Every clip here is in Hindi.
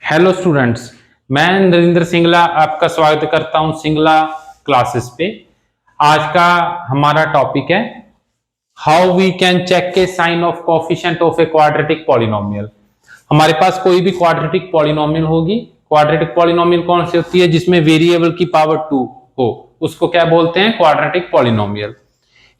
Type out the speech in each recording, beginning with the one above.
हेलो स्टूडेंट्स, मैं नरेंद्र सिंगला आपका स्वागत करता हूं सिंगला क्लासेस पे। आज का हमारा टॉपिक है हाउ वी कैन चेक के sign of coefficient of a quadratic polynomial. हमारे पास कोई भी क्वाड्रेटिक पॉलिनोमियल होगी। क्वाड्रेटिक पॉलिनोमियल कौन सी होती है? जिसमें वेरिएबल की पावर 2 हो, उसको क्या बोलते हैं? Quadratic polynomial.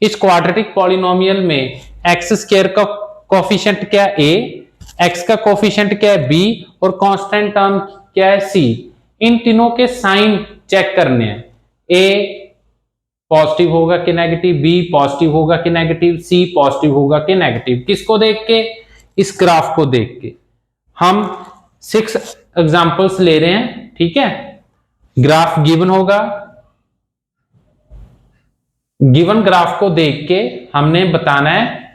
इस क्वाड्रेटिक पॉलिनोमियल में एक्स स्क्वायर का कोएफिशिएंट क्या है? ए, एक्स का कोफिशिएंट क्या है? बी, और कांस्टेंट टर्म क्या है? सी। इन तीनों के साइन चेक करने हैं। ए पॉजिटिव होगा कि नेगेटिव, बी पॉजिटिव होगा कि नेगेटिव, सी पॉजिटिव होगा कि नेगेटिव। किसको देख के? इस ग्राफ को देख के। हम 6 एग्जांपल्स ले रहे हैं, ठीक है। ग्राफ गिवन होगा, गिवन ग्राफ को देख के हमने बताना है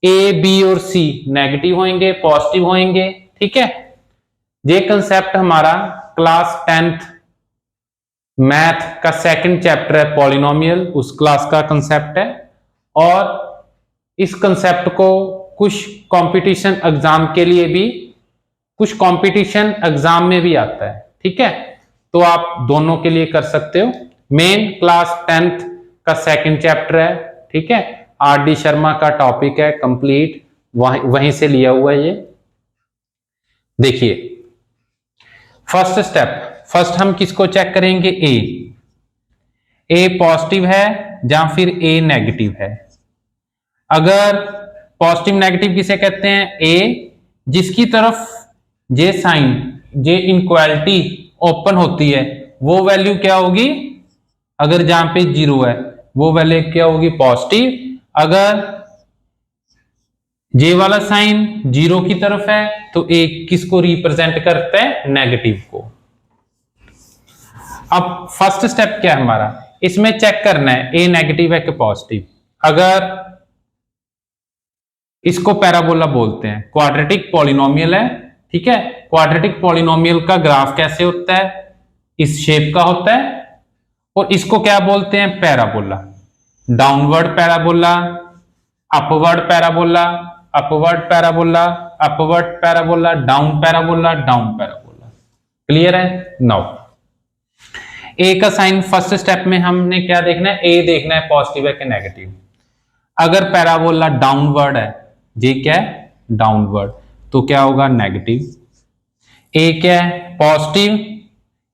ए, बी और सी नेगेटिव होंगे, पॉजिटिव होंगे, ठीक है। ये कंसेप्ट हमारा क्लास 10th मैथ का सेकंड चैप्टर है, पॉलिनोमियल, उस क्लास का कंसेप्ट है। और इस कंसेप्ट को कुछ कंपटीशन एग्जाम के लिए भी, कुछ कंपटीशन एग्जाम में भी आता है, ठीक है। तो आप दोनों के लिए कर सकते हो। मेन क्लास 10th का सेकंड चैप्टर है, ठीक है। आर.डी. शर्मा का टॉपिक है कंप्लीट, वहीं से लिया हुआ है ये। देखिए फर्स्ट स्टेप, फर्स्ट हम किसको चेक करेंगे? ए पॉजिटिव है या फिर ए नेगेटिव है। अगर पॉजिटिव नेगेटिव किसे कहते हैं? ए जिसकी तरफ जे साइन, जे इनक्वालिटी ओपन होती है, वो वैल्यू क्या होगी? अगर जहां पे 0 है वो वैल्यू क्या होगी? पॉजिटिव। अगर जे वाला साइन 0 की तरफ है तो ए किसको रिप्रेजेंट करता है? नेगेटिव को। अब फर्स्ट स्टेप क्या है हमारा? इसमें चेक करना है ए नेगेटिव है कि पॉजिटिव। अगर इसको पैराबोला बोलते हैं, क्वाड्रेटिक पॉलिनोमियल है, ठीक है। क्वाड्रेटिक पॉलिनोमियल का ग्राफ कैसे होता है? इस शेप का होता है। और इसको क्या बोलते हैं? Parabola. Downward parabola, upward parabola, upward parabola, upward parabola, down parabola, down parabola. Clear है? नाउ ए का साइन फर्स्ट स्टेप में हमने क्या देखना है? ए देखना है पॉजिटिव है कि नेगेटिव। अगर पैराबोला डाउनवर्ड है, ये क्या है? डाउनवर्ड, तो क्या होगा? नेगेटिव। ए क्या है? पॉजिटिव।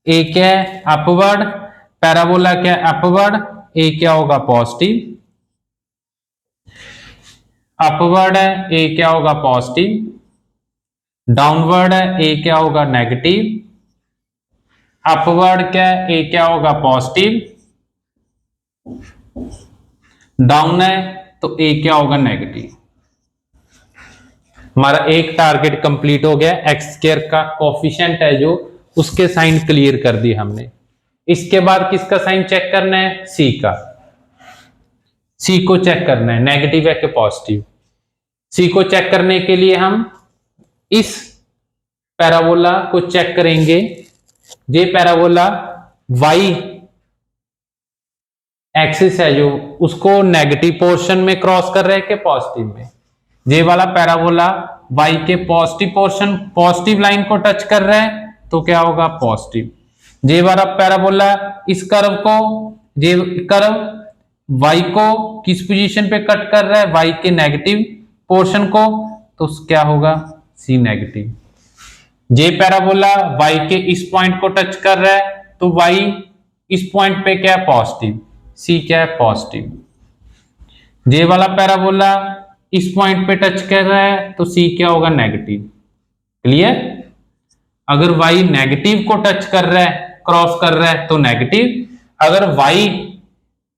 ए क्या है? अपवर्ड। पैराबोला क्या है? अपवर्ड। ए क्या होगा? पॉजिटिव। अपवर्ड है, ए क्या होगा? पॉजिटिव। डाउनवर्ड है, ए क्या होगा? नेगेटिव। अपवर्ड क्या है? ए क्या होगा? पॉजिटिव। डाउन है तो ए क्या होगा? नेगेटिव। हमारा एक टारगेट कंप्लीट हो गया। एक्स स्क्वायर का कोफिशिएंट है जो, उसके साइन क्लियर कर दिए हमने। इसके बाद किसका साइन चेक करना है? सी का। सी को चेक करना है नेगेटिव है कि पॉजिटिव। सी को चेक करने के लिए हम इस पैराबोला को चेक करेंगे। ये पैराबोला वाई एक्सिस है जो, उसको नेगेटिव पोर्शन में क्रॉस कर रहे हैं कि पॉजिटिव में? ये वाला पैराबोला वाई के पॉजिटिव पोर्शन, पॉजिटिव लाइन को टच कर रहा है तो क्या होगा? पॉजिटिव। ये वाला पैराबोला इस कर्व को, ये कर्व वाई को किस पोजीशन पे कट कर रहा है? वाई के नेगेटिव पोर्शन को, तो क्या होगा? सी नेगेटिव। जे पैराबोला वाई के इस पॉइंट को टच कर रहा है तो वाई इस पॉइंट पे क्या है? पॉजिटिव। सी क्या है? पॉजिटिव। जे वाला पैराबोला इस पॉइंट पे टच कर रहा है तो सी क्या होगा? नेगेटिव। क्लियर? अगर वाई नेगेटिव को टच कर रहा है, क्रॉस कर रहा है तो नेगेटिव।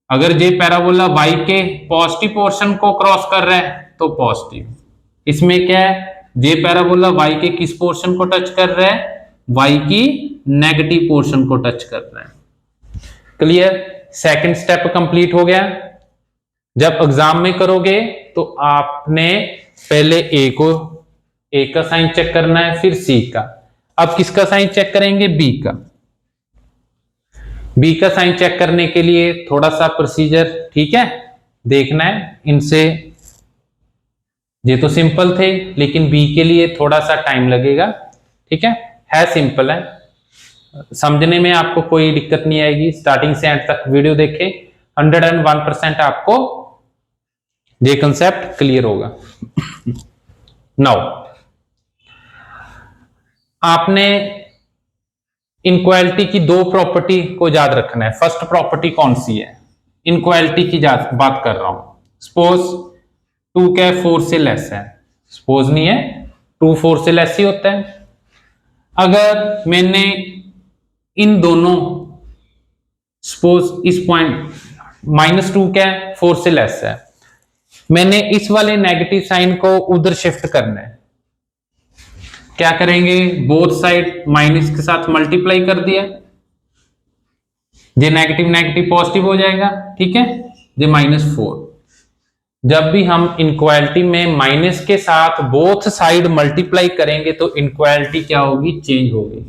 अगर जे पैराबोला वाई के पॉजिटिव पोर्शन को क्रॉस कर रहा है तो पॉजिटिव। इसमें क्या है? जे पैराबोला वाई के किस पोर्शन को टच कर रहा है? वाई की नेगेटिव पोर्शन को टच कर रहा है। क्लियर? सेकंड स्टेप कंप्लीट हो गया। जब एग्जाम में करोगे तो आपने पहले ए का साइन चेक करना है, फिर सी का। अब किसका साइन चेक करेंगे? बी का। बी का साइन चेक करने के लिए थोड़ा सा प्रोसीजर, ठीक है, देखना है इनसे। ये तो सिंपल थे, लेकिन बी के लिए थोड़ा सा टाइम लगेगा, ठीक है। है सिंपल है, समझने में आपको कोई दिक्कत नहीं आएगी। स्टार्टिंग से एंड तक वीडियो देखें, 101% आपको ये कंसेप्ट क्लियर होगा। नाउ आपने इनक्वालिटी की दो प्रॉपर्टी को याद रखना है। फर्स्ट प्रॉपर्टी कौन सी है? इनक्वालिटी की बात कर रहा हूं। सपोज 2 क्या 4 से लेस है, सपोज नहीं है, 2 4 से लेस ही होता है। अगर मैंने इन दोनों, सपोज इस पॉइंट -2 क्या है 4 से लेस है, मैंने इस वाले नेगेटिव साइन को उधर शिफ्ट करना है। क्या करेंगे? बोथ साइड माइनस के साथ मल्टीप्लाई कर दिया, ये नेगेटिव नेगेटिव पॉजिटिव हो जाएगा, ठीक है, ये -4। जब भी हम इनक्वालिटी में माइनस के साथ बोथ साइड मल्टीप्लाई करेंगे तो इनक्वालिटी क्या होगी? चेंज होगी।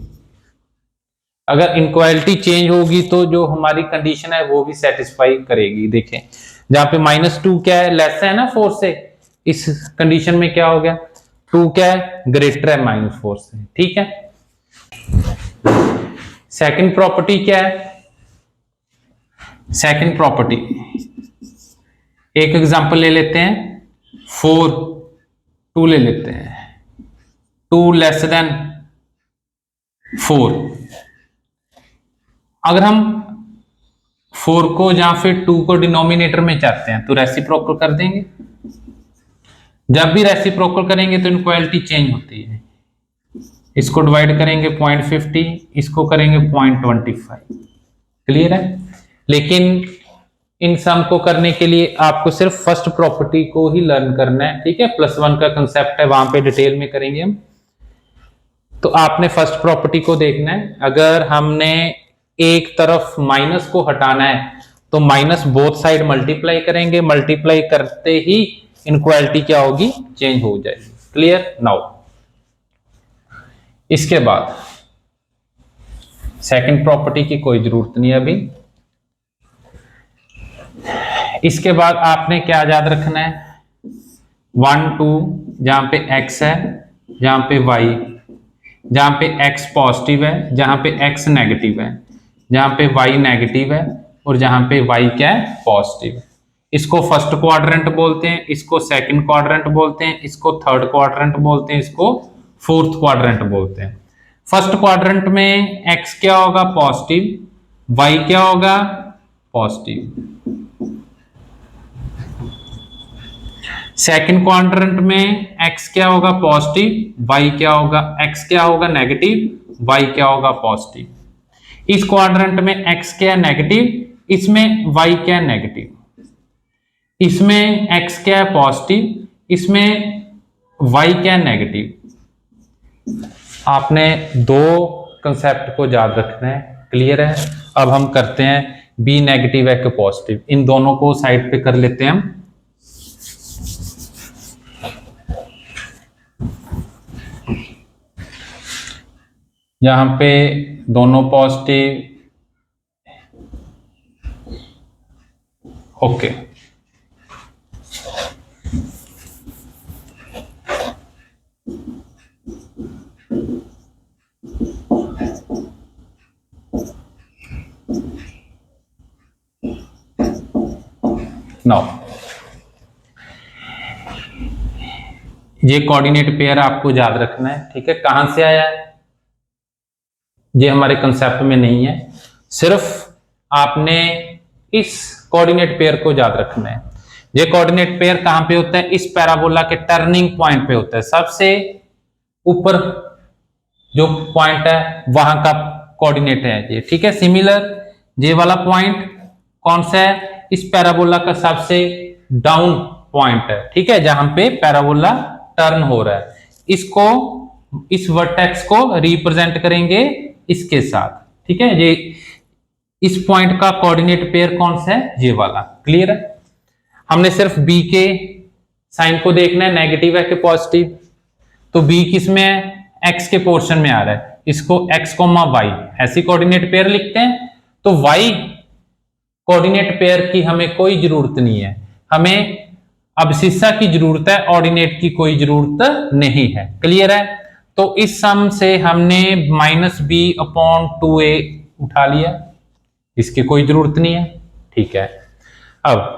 अगर इनक्वालिटी चेंज होगी तो जो हमारी कंडीशन है वो भी सेटिस्फाई करेगी। देखें जहां पे -2 क्या है, लेस है ना 4 से, इस कंडीशन में क्या हो गया? 2 क्या है? ग्रेटर है -4 से, ठीक है। सेकंड प्रॉपर्टी क्या है? सेकंड प्रॉपर्टी, एक एग्जांपल ले लेते हैं, 4 2 ले लेते हैं, 2 लेस देन 4। अगर हम 4 को या फिर 2 को डिनोमिनेटर में चाहते हैं तो रेसिप्रोकल कर देंगे। जब भी रेसिप्रोकल करेंगे तो इनक्वालिटी चेंज होती है। इसको डिवाइड करेंगे 0.50, इसको करेंगे 0.25, क्लियर है। लेकिन इन सम को करने के लिए आपको सिर्फ फर्स्ट प्रॉपर्टी को ही लर्न करना है, ठीक है। +1 का कंसेप्ट है, वहां पे डिटेल में करेंगे हम। तो आपने फर्स्ट प्रॉपर्टी को देखना है। अगर हमने एक तरफ माइनस को हटाना है तो माइनस बोथ साइड मल्टीप्लाई करेंगे, मल्टीप्लाई करते ही इनक्वालिटी क्या होगी? चेंज हो जाएगी, क्लियर। नाउ इसके बाद सेकंड प्रॉपर्टी की कोई जरूरत नहीं है अभी। इसके बाद आपने क्या याद रखना है? 1 2 जहां पे x है, जहां पे y, जहां पे x पॉजिटिव है, जहां पे x नेगेटिव है, जहां पे y नेगेटिव है और जहां पे y क्या है? पॉजिटिव है। इसको फर्स्ट क्वाड्रेंट बोलते हैं, इसको सेकंड क्वाड्रेंट बोलते हैं, इसको थर्ड क्वाड्रेंट बोलते हैं, इसको फोर्थ क्वाड्रेंट बोलते हैं। फर्स्ट क्वाड्रेंट में x क्या होगा? पॉजिटिव, y क्या होगा? पॉजिटिव। सेकंड क्वाड्रेंट में x क्या होगा? पॉजिटिव, y क्या होगा? x क्या होगा? नेगेटिव, y क्या होगा? पॉजिटिव। इस क्वाड्रेंट में x क्या है? नेगेटिव, इसमें y क्या है? नेगेटिव। इसमें x क्या है? पॉजिटिव, इसमें y क्या है? नेगेटिव। आपने दो कंसेप्ट को याद रखना है, क्लियर है। अब हम करते हैं b नेगेटिव है कि पॉजिटिव, इन दोनों को साइड पे कर लेते हैं हम। यहां पे दोनों पॉजिटिव, ओके। नाउ ये कोऑर्डिनेट पेयर आपको याद रखना है, ठीक है। कहां से आया है? ये हमारे कंसेप्ट में नहीं है, सिर्फ आपने इस कोऑर्डिनेट पेयर को याद रखना है। ये कोऑर्डिनेट पेयर कहां पे होता है? इस पैराबोला के टर्निंग पॉइंट पे होता है। सबसे ऊपर जो पॉइंट है वहां का कोऑर्डिनेट है ये, ठीक है। सिमिलर ये वाला पॉइंट कौन सा है? इस पैराबोला का सबसे डाउन पॉइंट है, ठीक है, जहां पे पैराबोला टर्न हो रहा है। इसको, इस वर्टेक्स को रिप्रेजेंट करेंगे इसके साथ, ठीक है। ये इस पॉइंट का कोऑर्डिनेट पेयर कौन सा है? ये वाला, क्लियर है। हमने सिर्फ b के साइन को देखना है, नेगेटिव है कि पॉजिटिव। तो b किस में है? x के पोर्शन में आ रहा है, इसको x, y ऐसी कोऑर्डिनेट पेयर लिखते हैं। तो y कोऑर्डिनेट पेयर की हमें कोई जरूरत नहीं है, हमें अब्सिस्सा की जरूरत है, ऑर्डिनेट की कोई जरूरत नहीं है, क्लियर है। तो इस सम से हमने -b/2a उठा लिया, इसकी कोई जरूरत नहीं है। ठीक है, अब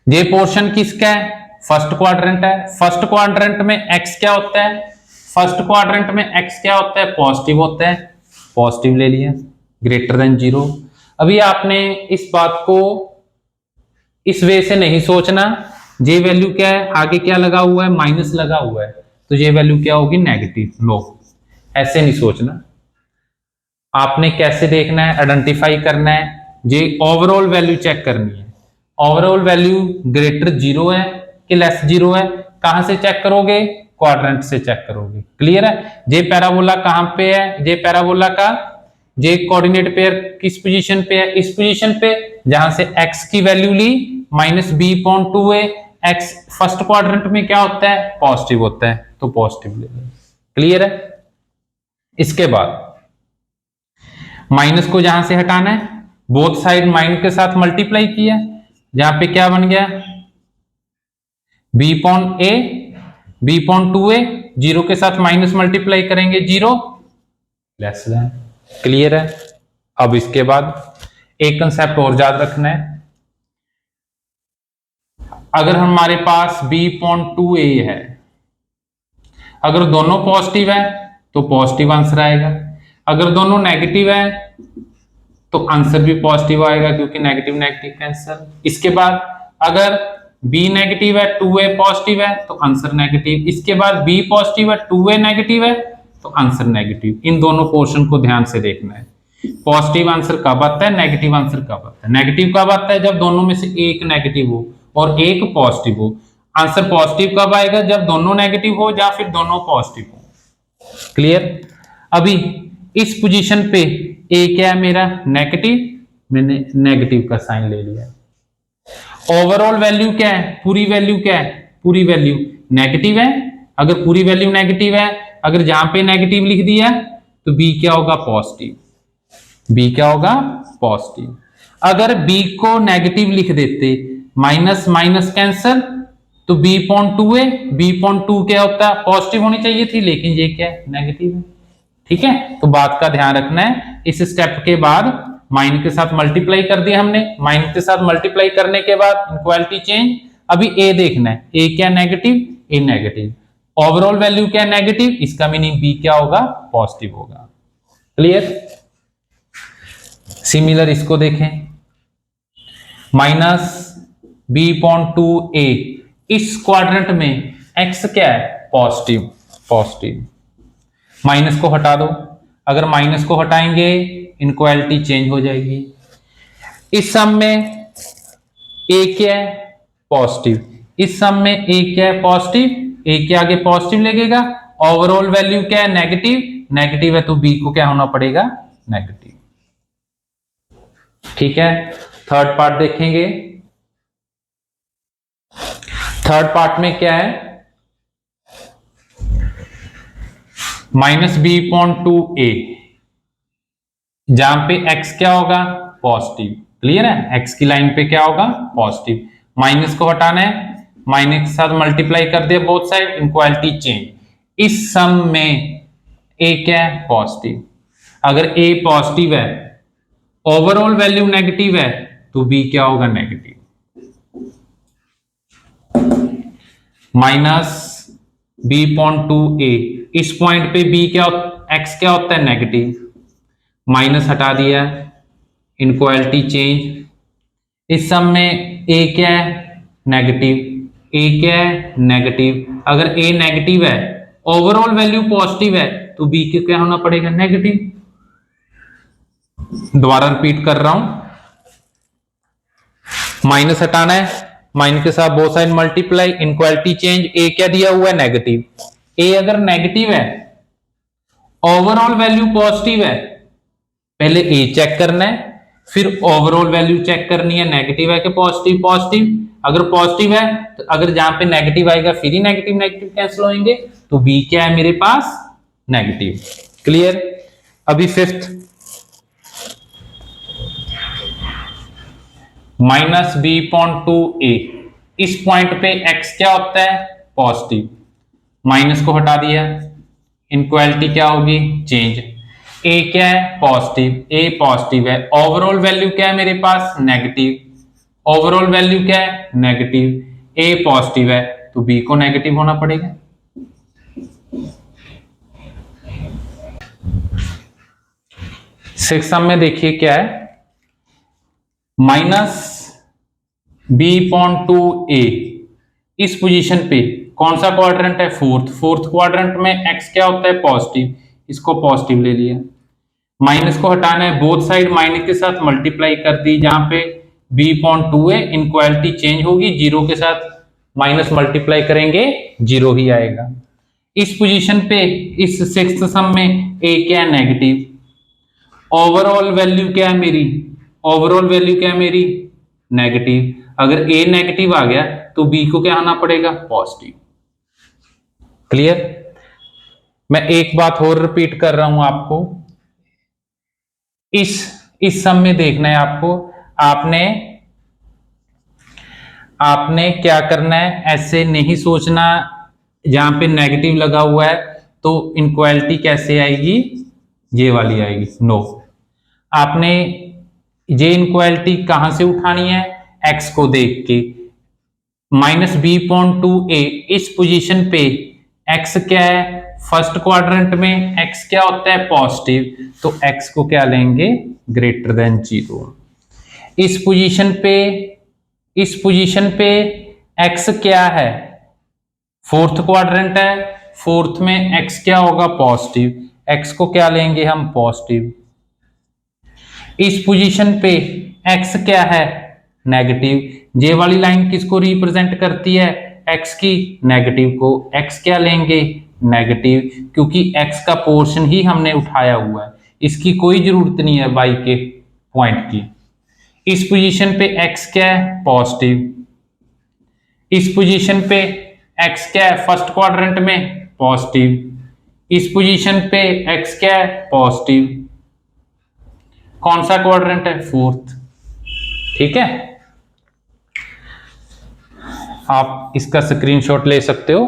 ये पोर्शन किसका है? फर्स्ट क्वाड्रेंट है। फर्स्ट क्वाड्रेंट में x क्या होता है? फर्स्ट क्वाड्रेंट में x क्या होता है? पॉजिटिव होता है। पॉजिटिव ले लिया, ग्रेटर देन 0। अभी आपने इस बात को इस वे से नहीं सोचना, ये वैल्यू क्या है, आगे क्या लगा हुआ है? माइनस लगा हुआ है, तो ये वैल्यू क्या होगी? नेगेटिव। लो, ऐसे नहीं सोचना। आपने कैसे देखना है, आइडेंटिफाई करना है, ये ओवरऑल वैल्यू चेक करनी है। ओवरऑल वैल्यू ग्रेटर 0 है कि लेस 0 है? कहां से चेक करोगे? क्वाड्रेंट से चेक करोगे। क्लियर है? ये पैराबोला कहां पे है? ये पैराबोला का ये कोऑर्डिनेट पेयर किस पोजीशन पे है? इस पोजीशन पे, जहां से x की वैल्यू ली -b/2a। x फर्स्ट क्वाड्रेंट में क्या होता है? पॉजिटिव होता है, तो पॉजिटिव ले लें। क्लियर है? इसके बाद माइनस को जहां से हटाना है, बोथ साइड माइनस के साथ मल्टीप्लाई किया, जहां पे क्या बन गया? b/2a 0 के साथ माइनस मल्टीप्लाई करेंगे 0 लेस देन। क्लियर है? अब इसके बाद एक कंसेप्ट और याद रखना है, अगर हमारे पास b/2a है, अगर दोनों पॉजिटिव है तो पॉजिटिव आंसर आएगा, अगर दोनों नेगेटिव है तो आंसर भी पॉजिटिव आएगा, क्योंकि नेगेटिव नेगेटिव कैंसिल। इसके बाद अगर b नेगेटिव है 2a पॉजिटिव है तो आंसर नेगेटिव। इसके बाद b पॉजिटिव है 2a नेगेटिव है तो आंसर नेगेटिव। इन दोनों पोर्शन को ध्यान से देखना है। पॉजिटिव आंसर कब आता है, नेगेटिव आंसर कब आता है? नेगेटिव कब आता है? जब दोनों में से एक नेगेटिव हो और एक पॉजिटिव हो। आंसर पॉजिटिव कब आएगा? जब दोनों नेगेटिव हो या फिर दोनों पॉजिटिव हो। क्लियर? अभी इस पोजीशन पे ए क्या है मेरा? नेगेटिव, मैंने नेगेटिव का साइन ले लिया। ओवरऑल वैल्यू क्या है? पूरी वैल्यू क्या है? पूरी वैल्यू नेगेटिव है। अगर पूरी वैल्यू नेगेटिव है, अगर जहां पे नेगेटिव लिख दिया तो बी क्या होगा? पॉजिटिव। बी क्या होगा? पॉजिटिव। अगर बी को नेगेटिव लिख देते, माइनस माइनस कैंसल, तो b/2a, b/2 क्या होता है? पॉजिटिव होनी चाहिए थी, लेकिन ये क्या है? नेगेटिव है। ठीक है, तो बात का ध्यान रखना है। इस स्टेप के बाद माइन के साथ मल्टीप्लाई कर दिया हमने, माइन के साथ मल्टीप्लाई करने के बाद इक्वालिटी चेंज। अभी ए देखना है, ए क्या? नेगेटिव, ए नेगेटिव। ओवरऑल वैल्यू क्या? नेगेटिव, इसका मीनिंग बी क्या होगा? पॉजिटिव होगा। क्लियर? सिमिलर इसको देखें, -b/2a, इस क्वाड्रेंट में x क्या है? पॉजिटिव। पॉजिटिव। माइनस को हटा दो, अगर माइनस को हटाएंगे इनक्वालिटी चेंज हो जाएगी। इस सम में a क्या है? पॉजिटिव। इस सम में a क्या है? पॉजिटिव। a के आगे पॉजिटिव लगेगा। ओवरऑल वैल्यू क्या है? नेगेटिव। नेगेटिव है तो b को क्या होना पड़ेगा? नेगेटिव। ठीक है, थर्ड पार्ट देखेंगे। थर्ड पार्ट में क्या है? -b/2a, जहां पे x क्या होगा? पॉजिटिव। क्लियर है? x की लाइन पे क्या होगा? पॉजिटिव। माइनस को हटाना है, माइनस के साथ मल्टीप्लाई कर दिया बोथ साइड, इक्वालिटी चेंज। इस सम में a क्या है? पॉजिटिव। अगर a पॉजिटिव है, ओवरऑल वैल्यू नेगेटिव है, तो b क्या होगा? नेगेटिव। -b/2a, इस पॉइंट पे b क्या, x क्या होता है? नेगेटिव। माइनस हटा दिया, इनक्वालिटी चेंज। इस सम में a क्या है? नेगेटिव। a क्या है? नेगेटिव। अगर a नेगेटिव है, ओवरऑल वैल्यू पॉजिटिव है, तो b को क्या होना पड़ेगा? नेगेटिव। दोबारा रिपीट कर रहा हूं, माइनस हटाना है, माइनस के साथ both side multiply, inequality change. a क्या दिया हुआ है? नेगेटिव। a अगर नेगेटिव है, ओवरऑल वैल्यू पॉजिटिव है, पहले a चेक करना है, फिर ओवरऑल वैल्यू चेक करनी है, नेगेटिव है कि पॉजिटिव। पॉजिटिव। अगर पॉजिटिव है तो अगर जहां पे नेगेटिव आएगा फिर ही नेगेटिव नेगेटिव कैंसिल होंगे, तो b क्या है मेरे पास? नेगेटिव। क्लियर? अभी फिफ्थ, -b/2a, इस पॉइंट पे x क्या होता है? पॉजिटिव। माइनस को हटा दिया, इनक्वालिटी क्या होगी, चेंज। ए क्या है, पॉजिटिव, ए पॉजिटिव है। ओवरऑल वैल्यू क्या है मेरे पास, नेगेटिव। ओवरऑल वैल्यू क्या है, नेगेटिव। ए पॉजिटिव है तो बी को नेगेटिव होना पड़ेगा। सिक्स सम में देखिए क्या है, माइनस b/2a इस पोजीशन पे कौन सा क्वाड्रेंट है, फोर्थ। फोर्थ क्वाड्रेंट में x क्या होता है, पॉजिटिव, इसको पॉजिटिव ले लिया। माइनस को हटाना है, बोथ साइड माइनस के साथ मल्टीप्लाई कर दी, जहां पे b/2a इनक्वालिटी चेंज होगी, जीरो के साथ माइनस मल्टीप्लाई करेंगे जीरो ही आएगा। इस पोजीशन पे इस सिक्स्थ सम में a क्या है, नेगेटिव। ओवरऑल वैल्यू क्या है मेरी, ओवरऑल वैल्यू क्या है मेरी, नेगेटिव। अगर a नेगेटिव आ गया तो b को क्या आना पड़ेगा, पॉजिटिव। क्लियर। मैं एक बात और रिपीट कर रहा हूं आपको, इस सम में देखना है आपको, आपने क्या करना है, ऐसे नहीं सोचना जहां पे नेगेटिव लगा हुआ है तो इनक्वालिटी कैसे आएगी, ये वाली आएगी। नो, आपने ये इनक्वालिटी कहां से उठानी है, x को देख के। माइनस b/2a इस पोजीशन पे x क्या है, फर्स्ट क्वाड्रेंट में x क्या होता है, पॉजिटिव, तो x को क्या लेंगे, ग्रेटर देन 0। इस पोजीशन पे x क्या है, फोर्थ क्वाड्रेंट है, फोर्थ में x क्या होगा, पॉजिटिव, x को क्या लेंगे हम, पॉजिटिव। इस पोजीशन पे x क्या है, नेगेटिव। ये वाली लाइन किसको रिप्रेजेंट करती है, x की, नेगेटिव को। x क्या लेंगे, नेगेटिव, क्योंकि x का पोर्शन ही हमने उठाया हुआ है, इसकी कोई जरूरत नहीं है y के पॉइंट की। इस पोजीशन पे x क्या है, पॉजिटिव। इस पोजीशन पे x क्या है, फर्स्ट क्वाड्रेंट में, पॉजिटिव। इस पोजीशन पे x क्या है, पॉजिटिव। कौन सा क्वाड्रेंट है, फोर्थ। ठीक है, आप इसका स्क्रीनशॉट ले सकते हो।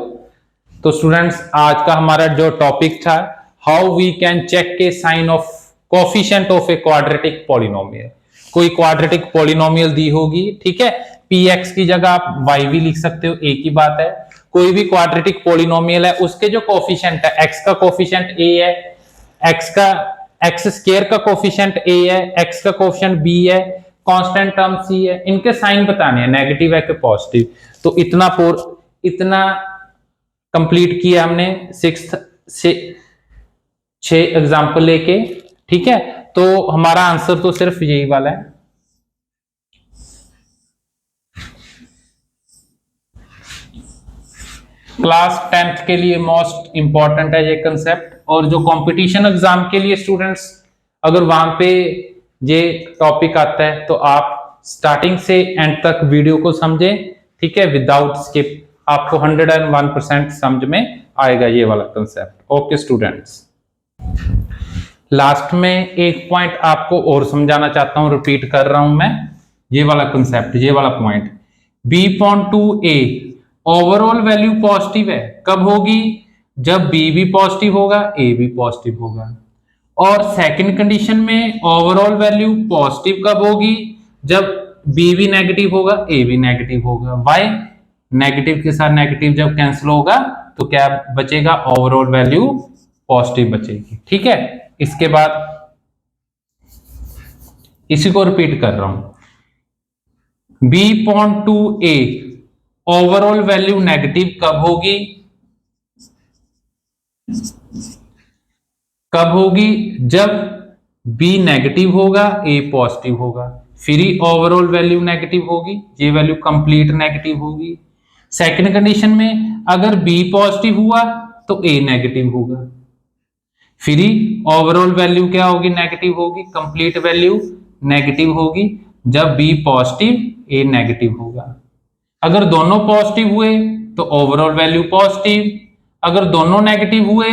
तो स्टूडेंट्स, आज का हमारा जो टॉपिक था, हाउ वी कैन चेक के sign of coefficient of a quadratic polynomial. कोई क्वाड्रेटिक पॉलिनोमियल दी होगी, ठीक है, px की जगह आप y भी लिख सकते हो, एक ही बात है। कोई भी क्वाड्रेटिक पॉलिनोमियल है, उसके जो कोफिशिएंट है, x का कोफिशिएंट a है, x स्क्वायर का कोफिशिएंट a है, x का कोफिशिएंट b है, कांस्टेंट टर्म c है, इनके साइन बताने हैं, नेगेटिव है कि पॉजिटिव। तो इतना कंप्लीट किया हमने सिक्स्थ से 6 एग्जांपल लेके। ठीक है, तो हमारा आंसर तो सिर्फ यही वाला है। क्लास 10th के लिए मोस्ट इंपॉर्टेंट है ये कंसेप्ट, और जो कंपटीशन एग्जाम के लिए स्टूडेंट्स, अगर वहां पे ये टॉपिक आता है तो आप स्टार्टिंग से एंड तक वीडियो को समझें, ठीक है, विदाउट स्किप। आपको 101% समझ में आएगा ये वाला कंसेप्ट। ओके स्टूडेंट्स, लास्ट में एक पॉइंट आपको और समझाना चाहता हूं, रिपीट कर रहा हूं मैं ये वाला कंसेप्ट, ये वाला point. b/2a overall value positive है, कब होगी, जब b भी पॉजिटिव होगा, a भी पॉजिटिव होगा। और सेकंड कंडीशन में ओवरऑल वैल्यू पॉजिटिव कब होगी, जब b भी नेगेटिव होगा, a भी नेगेटिव होगा। वाई, नेगेटिव के साथ नेगेटिव जब कैंसिल होगा तो क्या बचेगा, ओवरऑल वैल्यू पॉजिटिव बचेगी। ठीक है, इसके बाद इसी को रिपीट कर रहा हूं, b/2a ओवरऑल वैल्यू नेगेटिव कब होगी, जब b नेगेटिव होगा, a पॉजिटिव होगा, फिर ही ओवरऑल वैल्यू नेगेटिव होगी, ये वैल्यू कंप्लीट नेगेटिव होगी। सेकंड कंडीशन में अगर b पॉजिटिव हुआ तो a नेगेटिव होगा, फिर ही ओवरऑल वैल्यू क्या होगी, नेगेटिव होगी, कंप्लीट वैल्यू नेगेटिव होगी, जब b पॉजिटिव a नेगेटिव होगा। अगर दोनों पॉजिटिव हुए तो ओवरऑल वैल्यू पॉजिटिव, अगर दोनों नेगेटिव हुए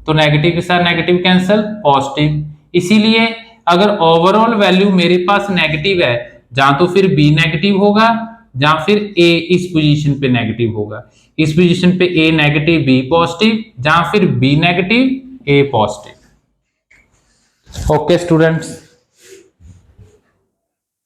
तो नेगेटिव के साथ नेगेटिव कैंसिल, पॉजिटिव। इसीलिए अगर ओवरऑल वैल्यू मेरे पास नेगेटिव है, जहां तो फिर b नेगेटिव होगा, जहां फिर ए इस पोजीशन पे नेगेटिव होगा, इस पोजीशन पे ए नेगेटिव बी पॉजिटिव, जहां फिर बी नेगेटिव ए पॉजिटिव। Okay students,